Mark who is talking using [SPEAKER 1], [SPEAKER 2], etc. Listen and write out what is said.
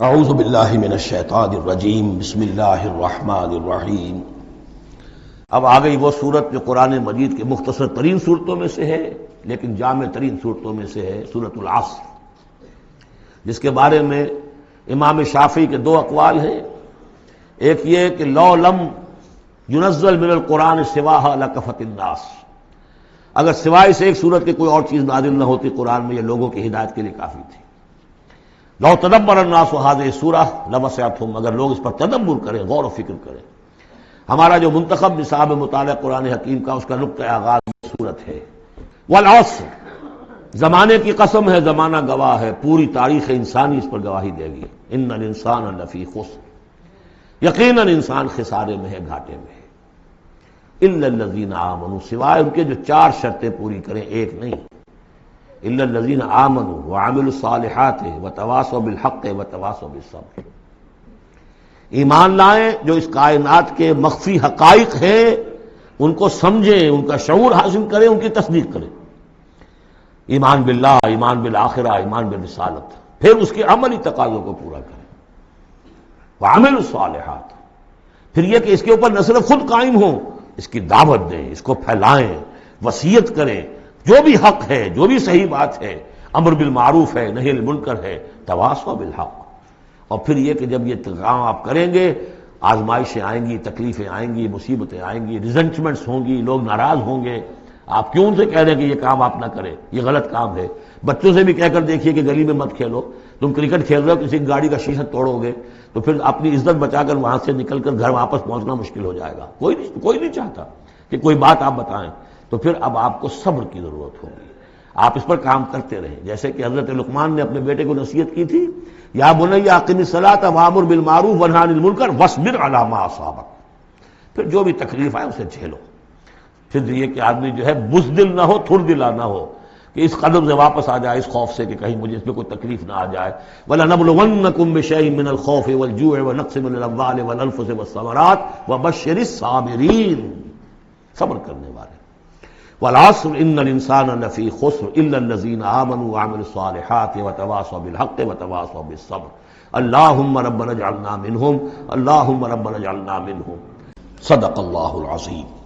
[SPEAKER 1] اعوذ باللہ من الشیطان الرجیم بسم اللہ الرحمن الرحیم۔ اب آ گئی وہ صورت جو قرآن مجید کے مختصر ترین صورتوں میں سے ہے لیکن جامع ترین صورتوں میں سے ہے، سورۃ العصر، جس کے بارے میں امام شافعی کے دو اقوال ہیں۔ ایک یہ کہ لو لم ينزل من القرآن سواها لکفت الناس، اگر سوائے سے ایک صورت کے کوئی اور چیز نازل نہ ہوتی قرآن میں، یہ لوگوں کی ہدایت کے لیے کافی تھی۔ لو تدبر الناس هذه السورہ لوسعتهم، اگر لوگ اس پر تدبر کریں، غور و فکر کریں۔ ہمارا جو منتخب نصاب مطالعہ قرآن حکیم کا، اس کا نقطہ آغاز صورت ہے والعصر، زمانے کی قسم ہے، زمانہ گواہ ہے، پوری تاریخ انسانی اس پر گواہی دے گی۔ ان الانسان لفی خسر، یقیناً انسان خسارے میں ہے، گھاٹے میں ہے۔ الا الذین آمنوا، سوائے ان کے جو چار شرطیں پوری کریں، ایک نہیں۔ الا الذین آمنوا وعملوا الصالحات وتواصوا بالحق وتواصوا بالصبر، ایمان لائیں، جو اس کائنات کے مخفی حقائق ہیں ان کو سمجھیں، ان کا شعور حاصل کریں، ان کی تصدیق کریں۔ ایمان باللہ، ایمان بالآخرہ، ایمان بالرسالت، پھر اس کے عملی تقاضوں کو پورا کریں۔ وعملوا الصالحات، پھر یہ کہ اس کے اوپر نہ صرف خود قائم ہوں، اس کی دعوت دیں، اس کو پھیلائیں، وصیت کریں، جو بھی حق ہے، جو بھی صحیح بات ہے، امر بالمعروف ہے، نہی عن المنکر ہے، تواصوا بالحق۔ اور پھر یہ کہ جب یہ کام آپ کریں گے، آزمائشیں آئیں گی، تکلیفیں آئیں گی، مصیبتیں آئیں گی، ریزنٹمنٹس ہوں گی، لوگ ناراض ہوں گے۔ آپ کیوں ان سے کہہ رہے ہیں کہ یہ کام آپ نہ کریں، یہ غلط کام ہے؟ بچوں سے بھی کہہ کر دیکھیے کہ گلی میں مت کھیلو، تم کرکٹ کھیل رہے ہو، کسی کی گاڑی کا شیشہ توڑو گے تو پھر اپنی عزت بچا کر وہاں سے نکل کر گھر واپس پہنچنا مشکل ہو جائے گا۔ کوئی نہیں چاہتا کہ کوئی بات آپ بتائیں، تو پھر اب آپ کو صبر کی ضرورت ہوگی۔ آپ اس پر کام کرتے رہیں، جیسے کہ حضرت لقمان نے اپنے بیٹے کو نصیحت کی تھی، یا بنی اقم الصلاۃ وامر بالمعروف وانہی عن المنکر واصبر علی ما اصابک، پھر جو بھی تکلیف آئے اسے جھیلو۔ پھر یہ کہ آدمی جو ہے بزدل نہ ہو، تھر دلا نہ ہو، کہ اس قدم سے واپس آ جائے، اس خوف سے کہ کہیں مجھے اس میں کوئی تکلیف نہ آ جائے۔ وَلَنَبْلُوَنَّكُمْ بِشَيْءٍ مِّنَ الْخَوْفِ وَالْجُوعِ وَنَقْصٍ مِّنَ الْأَمْوَالِ وَالْأَنفُسِ وَالثَّمَرَاتِ وَبَشِّرِ الصَّابِرِينَ، صبر کرنے والے۔ والعصر ان الانسان لفی خسر الا الذین آمنوا وعملوا الصالحات وتواصوا بالحق وتواصوا بالصبر اللہم ربنا اجعلنا منہم، اللہم ربنا اجعلنا منہم۔ صدق اللہ العظیم۔